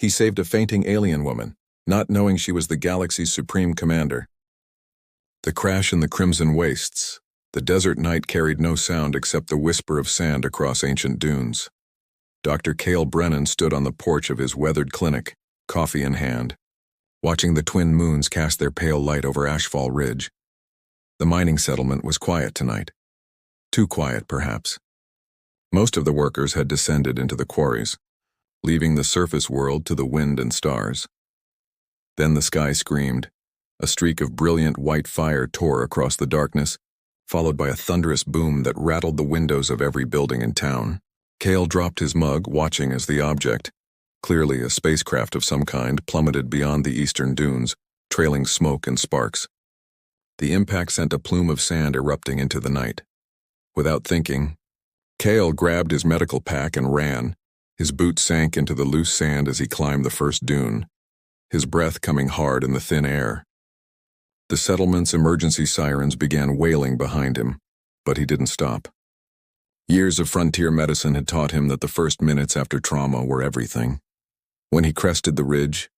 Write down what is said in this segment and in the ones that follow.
He saved a fainting alien woman, not knowing she was the galaxy's supreme commander. The crash in the crimson wastes. The desert night carried no sound except the whisper of sand across ancient dunes. Dr. Cale Brennan stood on the porch of his weathered clinic, coffee in hand, watching the twin moons cast their pale light over Ashfall Ridge. The mining settlement was quiet tonight. Too quiet, perhaps. Most of the workers had descended into the quarries, leaving the surface world to the wind and stars. Then the sky screamed. A streak of brilliant white fire tore across the darkness, followed by a thunderous boom that rattled the windows of every building in town. Cale dropped his mug, watching as the object, clearly a spacecraft of some kind, plummeted beyond the eastern dunes, trailing smoke and sparks. The impact sent a plume of sand erupting into the night. Without thinking, Cale grabbed his medical pack and ran. His boots sank into the loose sand as he climbed the first dune, his breath coming hard in the thin air. The settlement's emergency sirens began wailing behind him, but he didn't stop. Years of frontier medicine had taught him that the first minutes after trauma were everything. When he crested the ridge,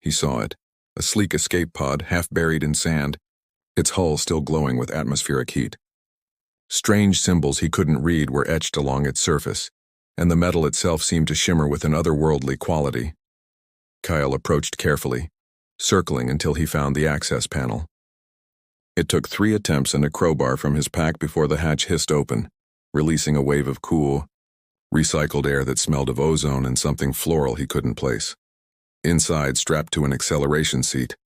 he saw it, a sleek escape pod half buried in sand, its hull still glowing with atmospheric heat. Strange symbols he couldn't read were etched along its surface, and the metal itself seemed to shimmer with an otherworldly quality. Kyle approached carefully, circling until he found the access panel. It took 3 attempts and a crowbar from his pack before the hatch hissed open, releasing a wave of cool, recycled air that smelled of ozone and something floral he couldn't place. Inside, strapped to an acceleration seat,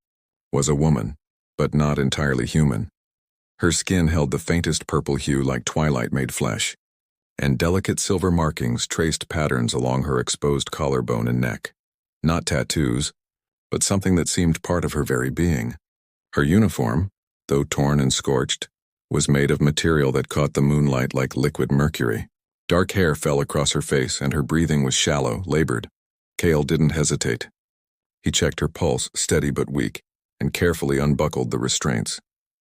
was a woman, but not entirely human. Her skin held the faintest purple hue like twilight-made flesh, and delicate silver markings traced patterns along her exposed collarbone and neck. Not tattoos, but something that seemed part of her very being. Her uniform, though torn and scorched, was made of material that caught the moonlight like liquid mercury. Dark hair fell across her face and her breathing was shallow, labored. Cale didn't hesitate. He checked her pulse, steady but weak, and carefully unbuckled the restraints.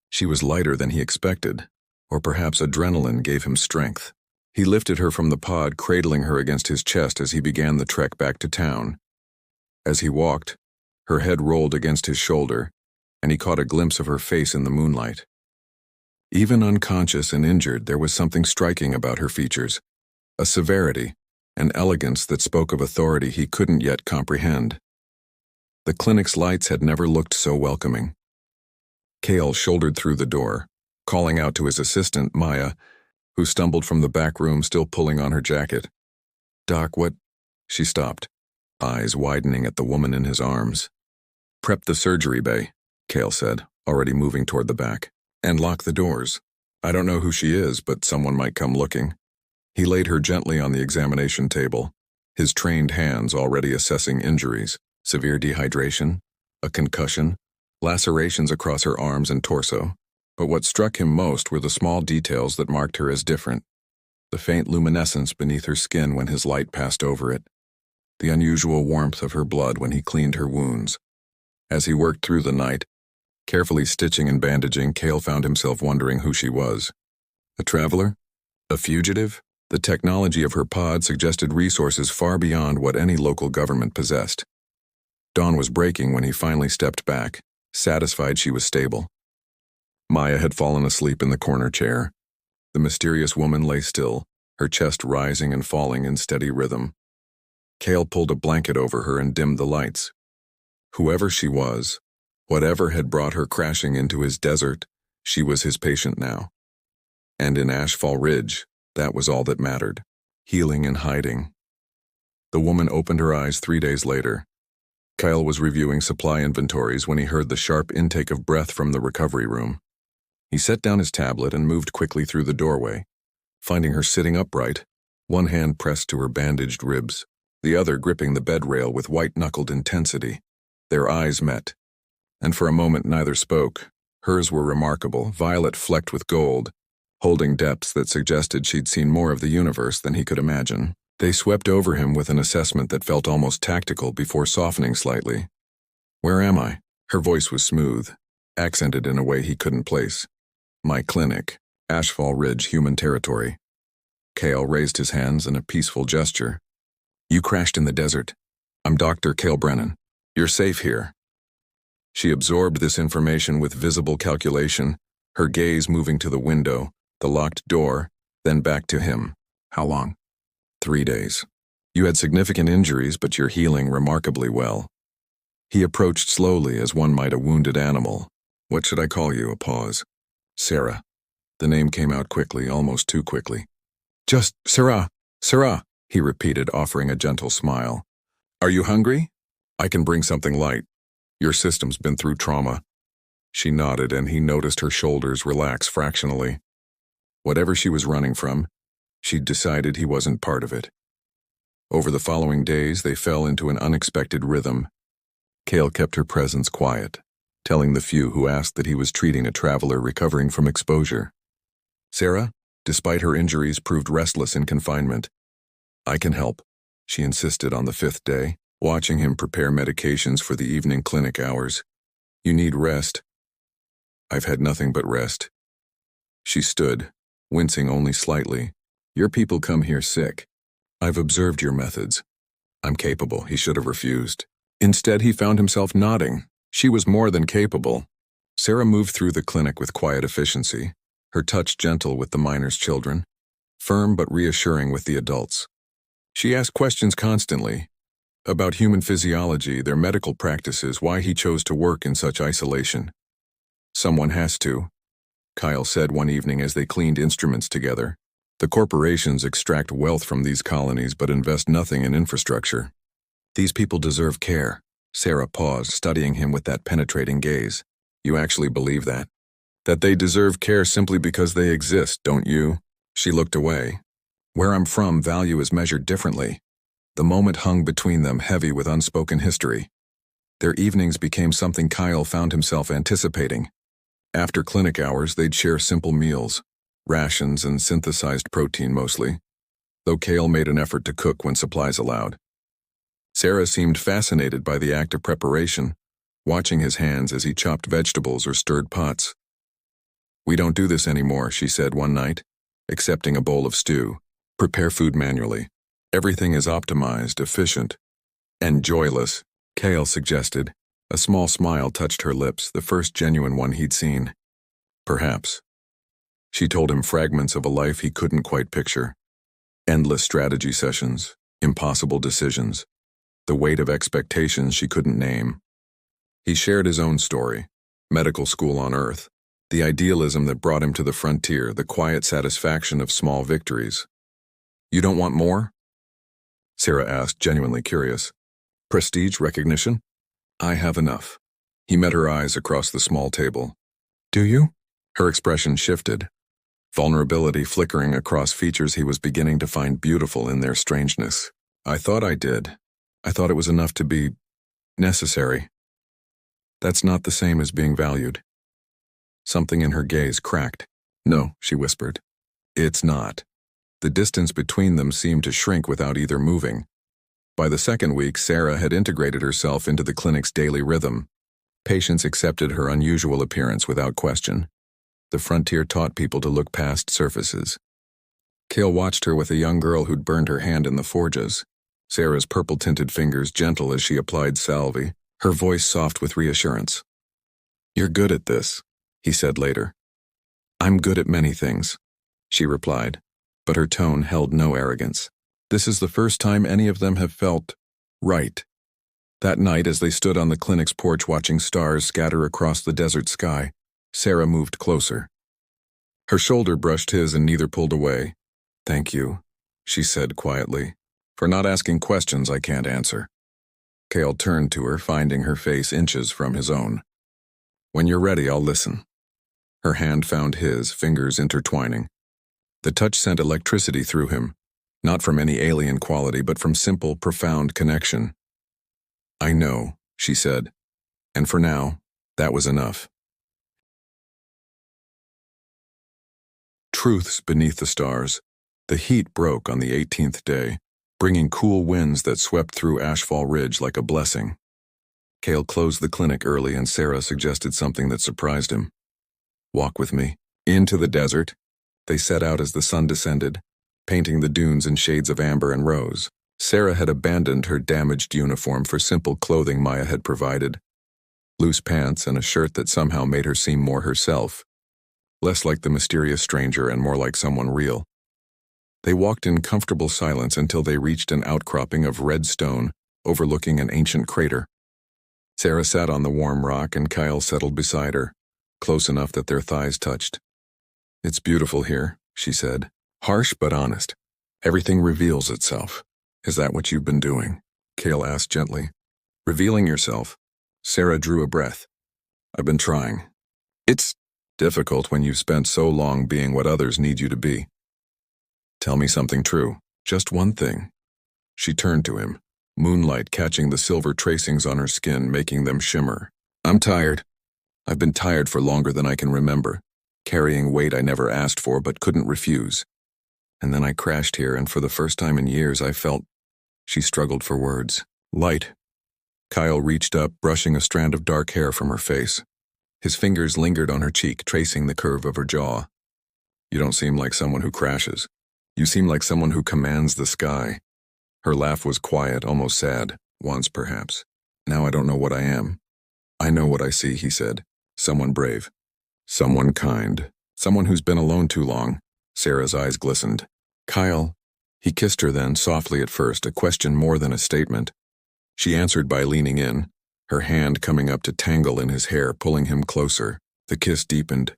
She was lighter than he expected, or perhaps adrenaline gave him strength. He lifted her from the pod, cradling her against his chest as he began the trek back to town. As he walked, her head rolled against his shoulder, and he caught a glimpse of her face in the moonlight. Even unconscious and injured, there was something striking about her features, a severity, an elegance that spoke of authority he couldn't yet comprehend. The clinic's lights had never looked so welcoming. Cale shouldered through the door, calling out to his assistant, Maya, who stumbled from the back room still pulling on her jacket. "Doc, what?" She stopped, eyes widening at the woman in his arms. "Prep the surgery bay," Cale said, already moving toward the back. "And lock the doors. I don't know who she is, but someone might come looking." He laid her gently on the examination table, his trained hands already assessing injuries, severe dehydration, a concussion, lacerations across her arms and torso. But what struck him most were the small details that marked her as different. The faint luminescence beneath her skin when his light passed over it. The unusual warmth of her blood when he cleaned her wounds. As he worked through the night, carefully stitching and bandaging, Cale found himself wondering who she was. A traveler? A fugitive? The technology of her pod suggested resources far beyond what any local government possessed. Dawn was breaking when he finally stepped back, satisfied she was stable. Maya had fallen asleep in the corner chair. The mysterious woman lay still, her chest rising and falling in steady rhythm. Cale pulled a blanket over her and dimmed the lights. Whoever she was, whatever had brought her crashing into his desert, she was his patient now. And in Ashfall Ridge, that was all that mattered. Healing and hiding. The woman opened her eyes 3 days later. Kyle was reviewing supply inventories when he heard the sharp intake of breath from the recovery room. He set down his tablet and moved quickly through the doorway, finding her sitting upright, one hand pressed to her bandaged ribs, the other gripping the bed rail with white-knuckled intensity. Their eyes met, and for a moment neither spoke. Hers were remarkable, violet flecked with gold, holding depths that suggested she'd seen more of the universe than he could imagine. They swept over him with an assessment that felt almost tactical before softening slightly. "Where am I?" Her voice was smooth, accented in a way he couldn't place. "My clinic, Ashfall Ridge, human territory." Cale raised his hands in a peaceful gesture. "You crashed in the desert. I'm Dr. Cale Brennan. You're safe here. She absorbed this information with visible calculation, her gaze moving to the window, the locked door, then back to him. How long? 3 days. You had significant injuries, but you're healing remarkably well. He approached slowly as one might a wounded animal. What should I call you? A pause. Sarah. The name came out quickly, almost too quickly. Just Sarah, Sarah, he repeated, offering a gentle smile. Are you hungry? I can bring something light. Your system's been through trauma. She nodded, and he noticed her shoulders relax fractionally. Whatever she was running from, she'd decided he wasn't part of it. Over the following days, they fell into an unexpected rhythm. Cale kept her presence quiet, telling the few who asked that he was treating a traveler recovering from exposure. Sarah, despite her injuries, proved restless in confinement. I can help, she insisted on the 5th day, watching him prepare medications for the evening clinic hours. You need rest. I've had nothing but rest. She stood, wincing only slightly. Your people come here sick. I've observed your methods. I'm capable, he should have refused. Instead, he found himself nodding. She was more than capable. Sarah moved through the clinic with quiet efficiency, her touch gentle with the minors' children, firm but reassuring with the adults. She asked questions constantly about human physiology, their medical practices, why he chose to work in such isolation. Someone has to, Kyle said one evening as they cleaned instruments together. The corporations extract wealth from these colonies but invest nothing in infrastructure. These people deserve care. Sarah paused, studying him with that penetrating gaze. You actually believe that? That they deserve care simply because they exist, don't you? She looked away. Where I'm from, value is measured differently. The moment hung between them, heavy with unspoken history. Their evenings became something Kyle found himself anticipating. After clinic hours, they'd share simple meals, rations and synthesized protein mostly, though Cale made an effort to cook when supplies allowed. Sarah seemed fascinated by the act of preparation, watching his hands as he chopped vegetables or stirred pots. We don't do this anymore, she said one night, accepting a bowl of stew. Prepare food manually. Everything is optimized, efficient, and joyless, Cale suggested. A small smile touched her lips, the first genuine one he'd seen. Perhaps. She told him fragments of a life he couldn't quite picture. Endless strategy sessions, impossible decisions, the weight of expectations she couldn't name. He shared his own story, medical school on Earth, the idealism that brought him to the frontier, the quiet satisfaction of small victories. You don't want more? Sarah asked, genuinely curious. Prestige, recognition? I have enough. He met her eyes across the small table. Do you? Her expression shifted, vulnerability flickering across features he was beginning to find beautiful in their strangeness. I thought I did. I thought it was enough to be necessary. That's not the same as being valued. Something in her gaze cracked. No, she whispered. It's not. The distance between them seemed to shrink without either moving. By the second week, Sarah had integrated herself into the clinic's daily rhythm. Patients accepted her unusual appearance without question. The frontier taught people to look past surfaces. Cale watched her with a young girl who'd burned her hand in the forges. Sarah's purple-tinted fingers gentle as she applied salve, her voice soft with reassurance. You're good at this, he said later. I'm good at many things, she replied, but her tone held no arrogance. This is the first time any of them have felt right. That night, as they stood on the clinic's porch watching stars scatter across the desert sky, Sarah moved closer. Her shoulder brushed his and neither pulled away. Thank you, she said quietly. For not asking questions I can't answer. Cale turned to her, finding her face inches from his own. When you're ready, I'll listen. Her hand found his, fingers intertwining. The touch sent electricity through him, not from any alien quality, but from simple, profound connection. I know, she said, and for now, that was enough. Truths beneath the stars. The heat broke on the 18th day, bringing cool winds that swept through Ashfall Ridge like a blessing. Cale closed the clinic early and Sarah suggested something that surprised him. Walk with me. Into the desert. They set out as the sun descended, painting the dunes in shades of amber and rose. Sarah had abandoned her damaged uniform for simple clothing Maya had provided. Loose pants and a shirt that somehow made her seem more herself, less like the mysterious stranger and more like someone real. They walked in comfortable silence until they reached an outcropping of red stone overlooking an ancient crater. Sarah sat on the warm rock and Kyle settled beside her, close enough that their thighs touched. "It's beautiful here," she said. "Harsh but honest. Everything reveals itself." "Is that what you've been doing?" Kale asked gently. "Revealing yourself?" Sarah drew a breath. "I've been trying. It's difficult when you've spent so long being what others need you to be." "Tell me something true. Just one thing." She turned to him, moonlight catching the silver tracings on her skin, making them shimmer. "I'm tired. I've been tired for longer than I can remember, carrying weight I never asked for but couldn't refuse. And then I crashed here, and for the first time in years I felt—" She struggled for words. "Light." Kyle reached up, brushing a strand of dark hair from her face. His fingers lingered on her cheek, tracing the curve of her jaw. "You don't seem like someone who crashes. You seem like someone who commands the sky." Her laugh was quiet, almost sad, once perhaps. "Now I don't know what I am." "I know what I see," he said. "Someone brave. Someone kind. Someone who's been alone too long." Sarah's eyes glistened. "Kyle." He kissed her then, softly at first, a question more than a statement. She answered by leaning in, her hand coming up to tangle in his hair, pulling him closer. The kiss deepened,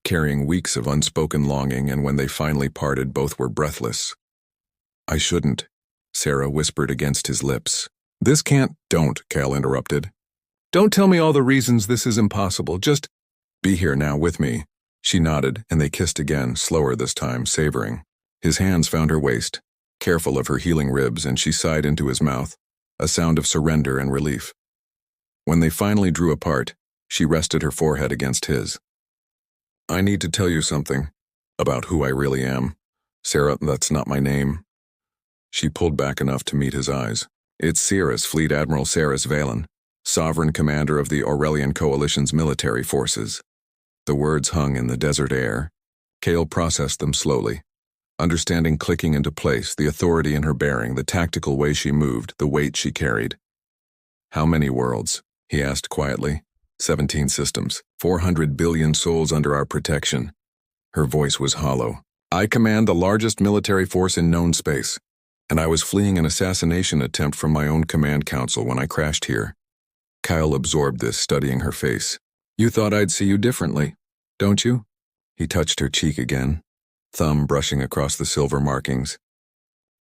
carrying weeks of unspoken longing, and when they finally parted, both were breathless. "I shouldn't," Sarah whispered against his lips. "This can't—" "Don't," Cal interrupted. "Don't tell me all the reasons this is impossible. Just be here now with me." She nodded, and they kissed again, slower this time, savoring. His hands found her waist, careful of her healing ribs, and she sighed into his mouth, a sound of surrender and relief. When they finally drew apart, she rested her forehead against his. "I need to tell you something about who I really am. Sarah, that's not my name." She pulled back enough to meet his eyes. "It's Cirrus, Fleet Admiral Cirrus Valen, Sovereign Commander of the Aurelian Coalition's military forces." The words hung in the desert air. Kale processed them slowly, understanding clicking into place, the authority in her bearing, the tactical way she moved, the weight she carried. "How many worlds?" he asked quietly. 17 systems, 400 billion souls under our protection." Her voice was hollow. "I command the largest military force in known space, and I was fleeing an assassination attempt from my own command council when I crashed here." Kyle absorbed this, studying her face. "You thought I'd see you differently, don't you?" He touched her cheek again, thumb brushing across the silver markings.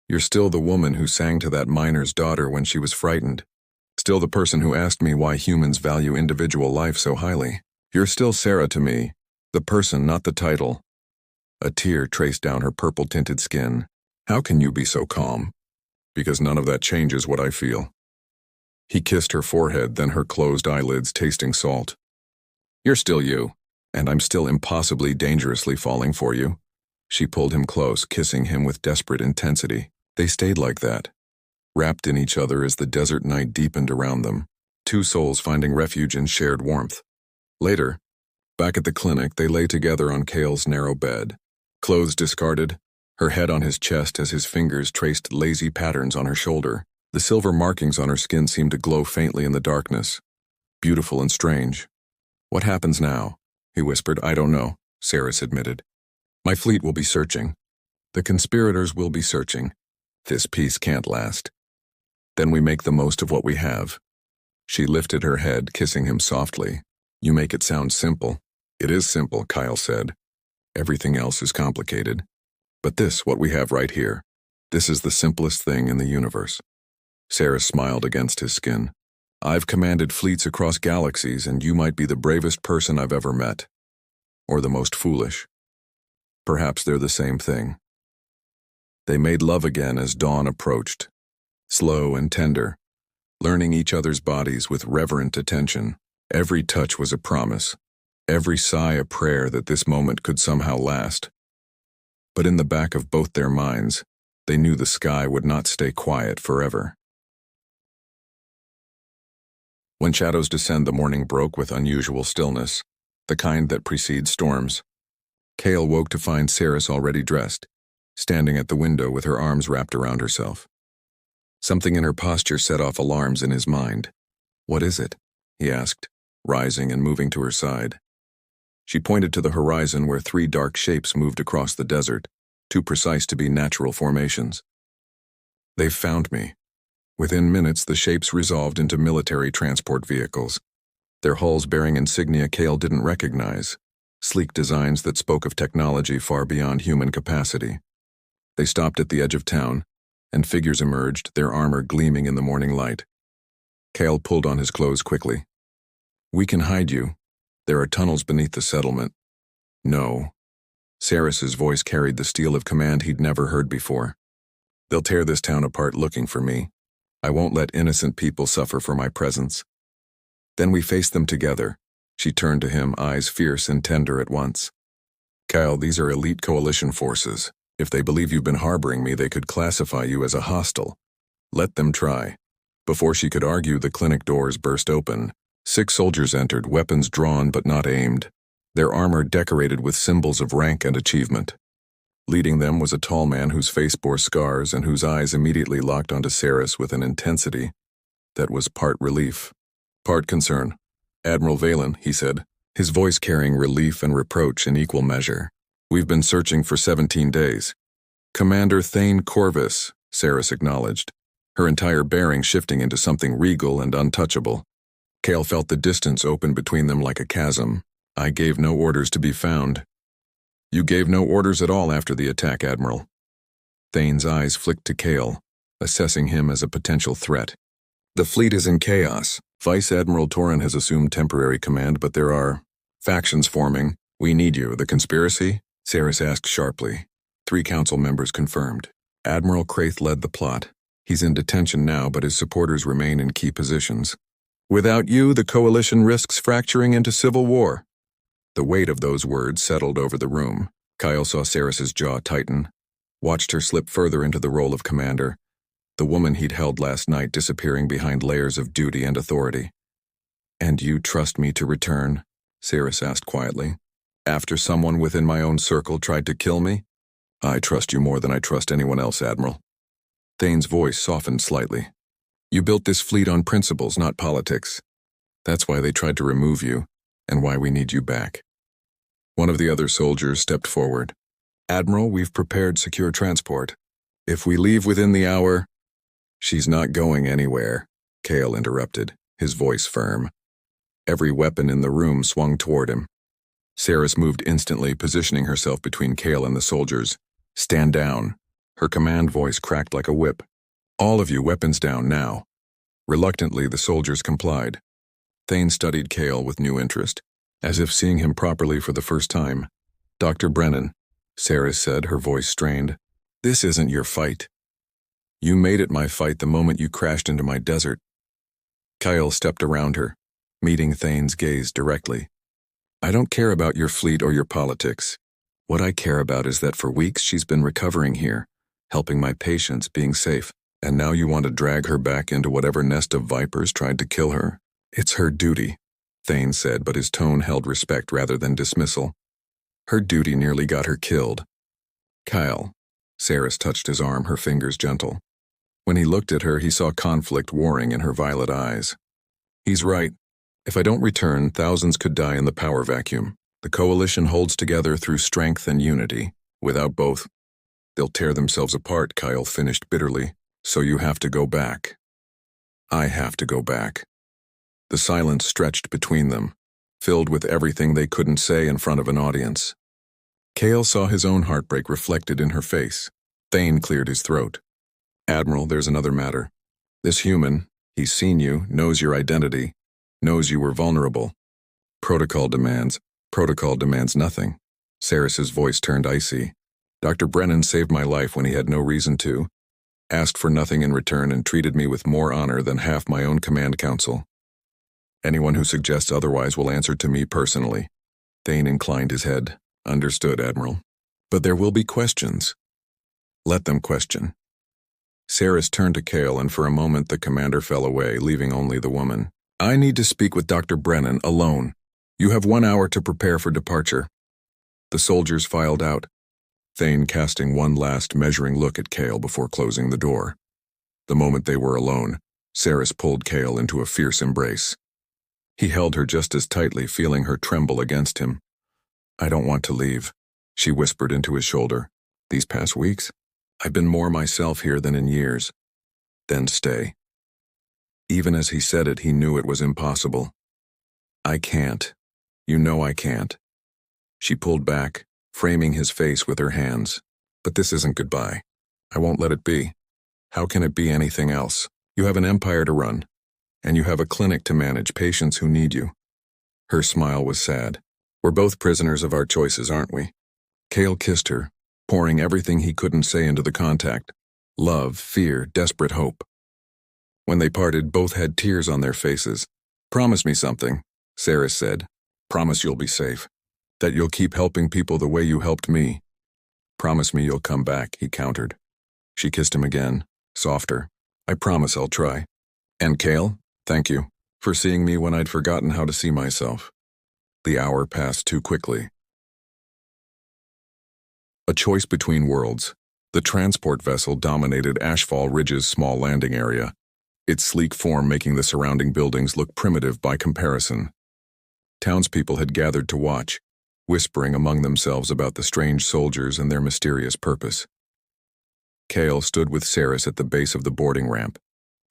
"You're still the woman who sang to that miner's daughter when she was frightened. Still the person who asked me why humans value individual life so highly. You're still Sarah to me, the person, not the title." A tear traced down her purple-tinted skin. "How can you be so calm?" "Because none of that changes what I feel." He kissed her forehead, then her closed eyelids, tasting salt. "You're still you, and I'm still impossibly dangerously falling for you." She pulled him close, kissing him with desperate intensity. They stayed like that, wrapped in each other as the desert night deepened around them, two souls finding refuge in shared warmth. Later, back at the clinic, they lay together on Kale's narrow bed, clothes discarded, her head on his chest as his fingers traced lazy patterns on her shoulder. The silver markings on her skin seemed to glow faintly in the darkness, beautiful and strange. "What happens now?" he whispered. "I don't know," Sarah admitted. "My fleet will be searching. The conspirators will be searching. This peace can't last. Then we make the most of what we have." She lifted her head, kissing him softly. "You make it sound simple." "It is simple," Kyle said. "Everything else is complicated. But this, what we have right here, this is the simplest thing in the universe." Sarah smiled against his skin. "I've commanded fleets across galaxies, and you might be the bravest person I've ever met. Or the most foolish. Perhaps they're the same thing." They made love again as dawn approached, slow and tender, learning each other's bodies with reverent attention. Every touch was a promise, every sigh a prayer that this moment could somehow last. But in the back of both their minds, they knew the sky would not stay quiet forever. When shadows descend, the morning broke with unusual stillness, the kind that precedes storms. Kale woke to find Cirrus already dressed, standing at the window with her arms wrapped around herself. Something in her posture set off alarms in his mind. "What is it?" he asked, rising and moving to her side. She pointed to the horizon where 3 dark shapes moved across the desert, too precise to be natural formations. "They've found me." Within minutes, the shapes resolved into military transport vehicles, their hulls bearing insignia Cale didn't recognize, sleek designs that spoke of technology far beyond human capacity. They stopped at the edge of town, and figures emerged, their armor gleaming in the morning light. Cale pulled on his clothes quickly. "We can hide you. There are tunnels beneath the settlement." "No." Saris's voice carried the steel of command he'd never heard before. "They'll tear this town apart looking for me. I won't let innocent people suffer for my presence." Then we faced them together. She turned to him, eyes fierce and tender at once. "Kyle, these are elite coalition forces. If they believe you've been harboring me, they could classify you as a hostile. Let them try." Before she could argue, the clinic doors burst open. 6 soldiers entered, weapons drawn but not aimed, their armor decorated with symbols of rank and achievement. Leading them was a tall man whose face bore scars and whose eyes immediately locked onto Saris with an intensity that was part relief, part concern. "Admiral Valen," he said, his voice carrying relief and reproach in equal measure. "We've been searching for 17 days. "Commander Thane Corvus," Saris acknowledged, her entire bearing shifting into something regal and untouchable. Cale felt the distance open between them like a chasm. "I gave no orders to be found." "You gave no orders at all after the attack, Admiral." Thane's eyes flicked to Cale, assessing him as a potential threat. "The fleet is in chaos. Vice Admiral Torin has assumed temporary command, but there are factions forming. We need you." "The conspiracy?" Saris asked sharply. 3 council members confirmed. Admiral Kraith led the plot. He's in detention now, but his supporters remain in key positions. "Without you, the coalition risks fracturing into civil war." The weight of those words settled over the room. Kyle saw Saris's jaw tighten, watched her slip further into the role of commander, the woman he'd held last night disappearing behind layers of duty and authority. "And you trust me to return?" Saris asked quietly. "After someone within my own circle tried to kill me?" "I trust you more than I trust anyone else, Admiral." Thane's voice softened slightly. "You built this fleet on principles, not politics. That's why they tried to remove you, and why we need you back." One of the other soldiers stepped forward. "Admiral, we've prepared secure transport. If we leave within the hour—" "She's not going anywhere," Cale interrupted, his voice firm. Every weapon in the room swung toward him. Saris moved instantly, positioning herself between Cale and the soldiers. "Stand down." Her command voice cracked like a whip. "All of you, weapons down now." Reluctantly, the soldiers complied. Thane studied Cale with new interest, as if seeing him properly for the first time. "Dr. Brennan," Saris said, her voice strained, "this isn't your fight. You made it my fight the moment you crashed into my desert." Kyle stepped around her, meeting Thane's gaze directly. "I don't care about your fleet or your politics. What I care about is that for weeks she's been recovering here, helping my patients, being safe, and now you want to drag her back into whatever nest of vipers tried to kill her. It's her duty," Thane said, but his tone held respect rather than dismissal. "Her duty nearly got her killed." "Kyle." Saris touched his arm, her fingers gentle. When he looked at her, he saw conflict warring in her violet eyes. "He's right. If I don't return, thousands could die in the power vacuum. The coalition holds together through strength and unity. Without both, they'll tear themselves apart," Kyle finished bitterly. "So you have to go back." "I have to go back." The silence stretched between them, filled with everything they couldn't say in front of an audience. Cale saw his own heartbreak reflected in her face. Thane cleared his throat. "Admiral, there's another matter. This human, he's seen you, knows your identity, knows you were vulnerable. Protocol demands nothing." Saris's voice turned icy. "Dr. Brennan saved my life when he had no reason to, asked for nothing in return, and treated me with more honor than half my own command council. Anyone who suggests otherwise will answer to me personally." Thane inclined his head. "Understood, Admiral. But there will be questions. Let them question." Saris turned to Cale, and for a moment the commander fell away, leaving only the woman. "I need to speak with Dr. Brennan alone. You have 1 hour to prepare for departure." The soldiers filed out, Thane casting one last measuring look at Cale before closing the door. The moment they were alone, Saris pulled Cale into a fierce embrace. He held her just as tightly, feeling her tremble against him. "I don't want to leave," she whispered into his shoulder. "These past weeks, I've been more myself here than in years." "Then stay." Even as he said it, he knew it was impossible. "I can't. You know I can't." She pulled back, framing his face with her hands. "But this isn't goodbye. I won't let it be. How can it be anything else? You have an empire to run, and you have a clinic to manage patients who need you." Her smile was sad. "We're both prisoners of our choices, aren't we?" Cale kissed her, pouring everything he couldn't say into the contact. Love, fear, desperate hope. When they parted, both had tears on their faces. "Promise me something," Saris said. "Promise you'll be safe. That you'll keep helping people the way you helped me." "Promise me you'll come back," he countered. She kissed him again, softer. "I promise I'll try. And Cale, thank you for seeing me when I'd forgotten how to see myself." The hour passed too quickly. A choice between worlds. The transport vessel dominated Ashfall Ridge's small landing area, its sleek form making the surrounding buildings look primitive by comparison. Townspeople had gathered to watch, whispering among themselves about the strange soldiers and their mysterious purpose. Cale stood with Saris at the base of the boarding ramp,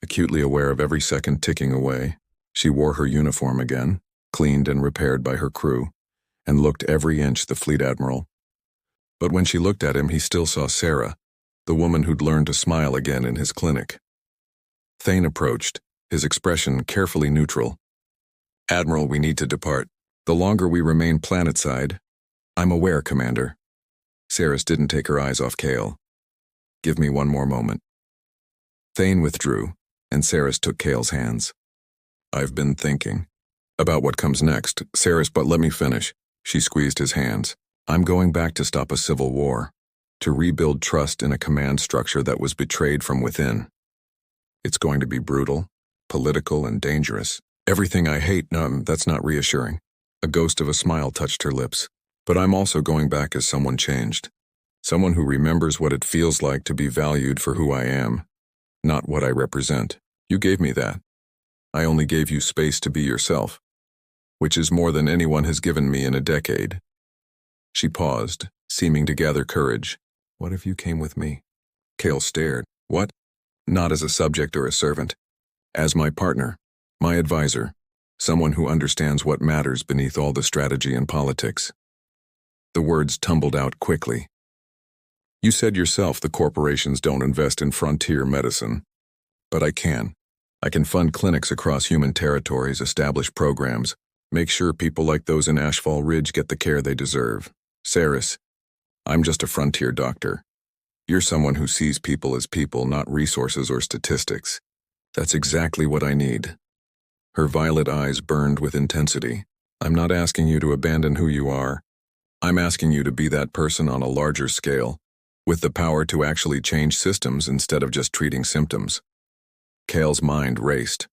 acutely aware of every second ticking away. She wore her uniform again, cleaned and repaired by her crew, and looked every inch the fleet admiral. But when she looked at him, he still saw Sarah, the woman who'd learned to smile again in his clinic. Thane approached, his expression carefully neutral. "Admiral, we need to depart. The longer we remain planetside—" "I'm aware, Commander." Saris didn't take her eyes off Cale. "Give me one more moment." Thane withdrew, and Saris took Cale's hands. "I've been thinking about what comes next, Saris, but let me finish." She squeezed his hands. "I'm going back to stop a civil war, to rebuild trust in a command structure that was betrayed from within. It's going to be brutal, political, and dangerous. Everything I hate, that's not reassuring." A ghost of a smile touched her lips. "But I'm also going back as someone changed. Someone who remembers what it feels like to be valued for who I am, not what I represent. You gave me that. I only gave you space to be yourself, which is more than anyone has given me in a decade." She paused, seeming to gather courage. "What if you came with me?" Cale stared. "What?" "Not as a subject or a servant. As my partner, my advisor, someone who understands what matters beneath all the strategy and politics." The words tumbled out quickly. "You said yourself the corporations don't invest in frontier medicine. But I can. I can fund clinics across human territories, establish programs, make sure people like those in Ashfall Ridge get the care they deserve. Saris, I'm just a frontier doctor. You're someone who sees people as people, not resources or statistics. That's exactly what I need." Her violet eyes burned with intensity. "I'm not asking you to abandon who you are. I'm asking you to be that person on a larger scale, with the power to actually change systems instead of just treating symptoms." Cale's mind raced.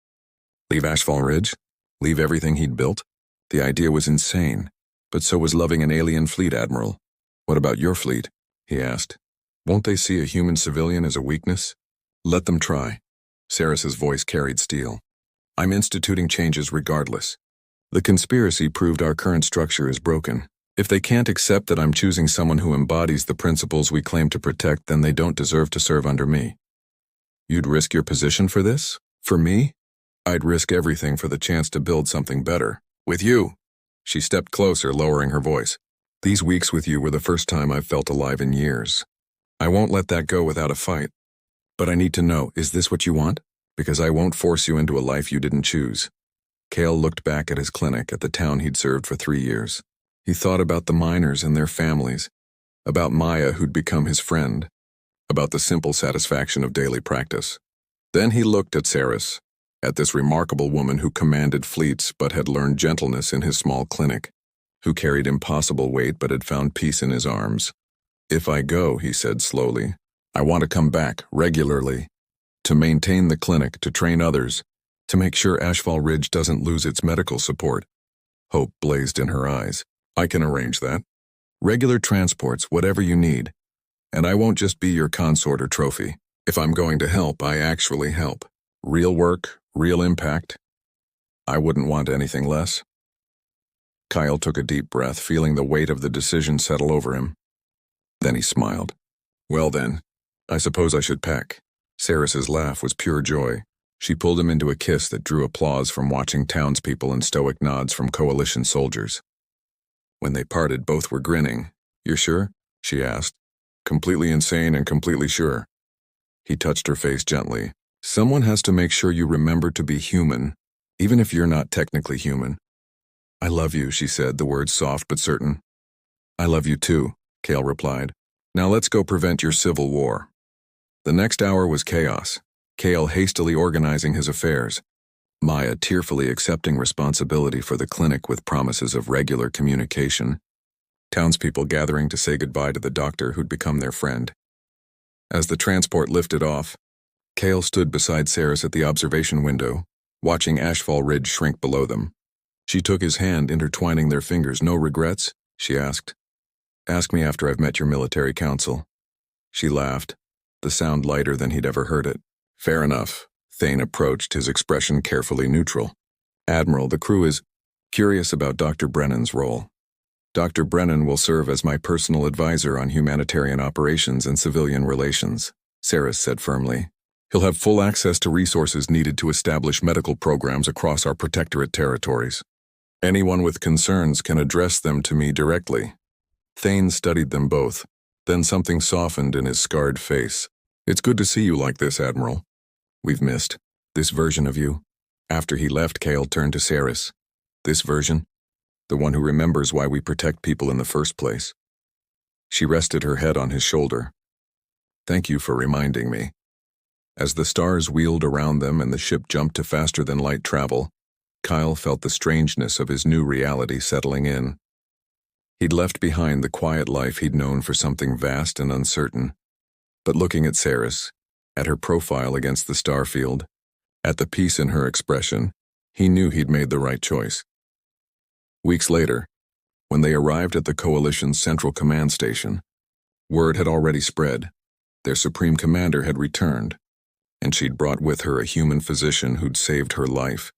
Leave Ashfall Ridge? Leave everything he'd built? The idea was insane, but so was loving an alien fleet admiral. "What about your fleet?" he asked. "Won't they see a human civilian as a weakness?" "Let them try." Saris's voice carried steel. "I'm instituting changes regardless. The conspiracy proved our current structure is broken. If they can't accept that I'm choosing someone who embodies the principles we claim to protect, then they don't deserve to serve under me." "You'd risk your position for this? For me?" "I'd risk everything for the chance to build something better. With you." She stepped closer, lowering her voice. "These weeks with you were the first time I've felt alive in years. I won't let that go without a fight. But I need to know, is this what you want? Because I won't force you into a life you didn't choose." Cale looked back at his clinic, at the town he'd served for 3 years. He thought about the miners and their families, about Maya who'd become his friend, about the simple satisfaction of daily practice. Then he looked at Saris, at this remarkable woman who commanded fleets but had learned gentleness in his small clinic, who carried impossible weight but had found peace in his arms. "If I go," he said slowly, "I want to come back regularly, to maintain the clinic, to train others, to make sure Ashfall Ridge doesn't lose its medical support." Hope blazed in her eyes. "I can arrange that. Regular transports, whatever you need. And I won't just be your consort or trophy. If I'm going to help, I actually help. Real work, real impact. I wouldn't want anything less. Kyle took a deep breath, feeling the weight of the decision settle over him. Then he smiled. Well then, I suppose I should pack. Saris's laugh was pure joy. She pulled him into a kiss that drew applause from watching townspeople and stoic nods from coalition soldiers. When they parted, both were grinning. You're sure? She asked. Completely insane and completely sure. He touched her face gently. Someone has to make sure you remember to be human, even if you're not technically human. I love you, she said, the words soft but certain. I love you too, Cale replied. Now let's go prevent your civil war. The next hour was chaos. Cale hastily organizing his affairs. Maya tearfully accepting responsibility for the clinic with promises of regular communication. Townspeople gathering to say goodbye to the doctor who'd become their friend. As the transport lifted off, Cale stood beside Saris at the observation window, watching Ashfall Ridge shrink below them. She took his hand, intertwining their fingers. No regrets? She asked. Ask me after I've met your military council. She laughed, the sound lighter than he'd ever heard it. Fair enough. Thane approached, his expression carefully neutral. Admiral, the crew is curious about Dr. Brennan's role. Dr. Brennan will serve as my personal advisor on humanitarian operations and civilian relations, Saris said firmly. He'll have full access to resources needed to establish medical programs across our protectorate territories. Anyone with concerns can address them to me directly. Thane studied them both, then something softened in his scarred face. It's good to see you like this, Admiral. We've missed this version of you. After he left, Cale turned to Saris. This version? The one who remembers why we protect people in the first place. She rested her head on his shoulder. Thank you for reminding me. As the stars wheeled around them and the ship jumped to faster-than-light travel, Kyle felt the strangeness of his new reality settling in. He'd left behind the quiet life he'd known for something vast and uncertain. But looking at Saris, at her profile against the starfield, at the peace in her expression, he knew he'd made the right choice. Weeks later, when they arrived at the Coalition's Central Command Station, word had already spread. Their Supreme Commander had returned, and she'd brought with her a human physician who'd saved her life.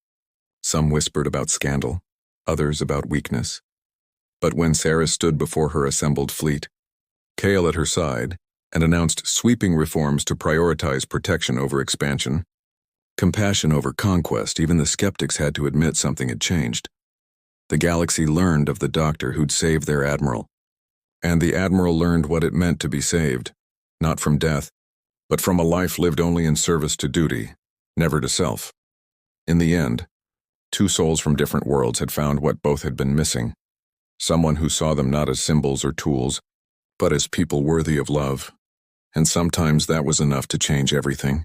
Some whispered about scandal, others about weakness. But when Saris stood before her assembled fleet, Cale at her side, and announced sweeping reforms to prioritize protection over expansion, compassion over conquest, even the skeptics had to admit something had changed. The galaxy learned of the doctor who'd saved their admiral, and the admiral learned what it meant to be saved, not from death, but from a life lived only in service to duty, never to self. In the end, two souls from different worlds had found what both had been missing, someone who saw them not as symbols or tools, but as people worthy of love. And sometimes that was enough to change everything.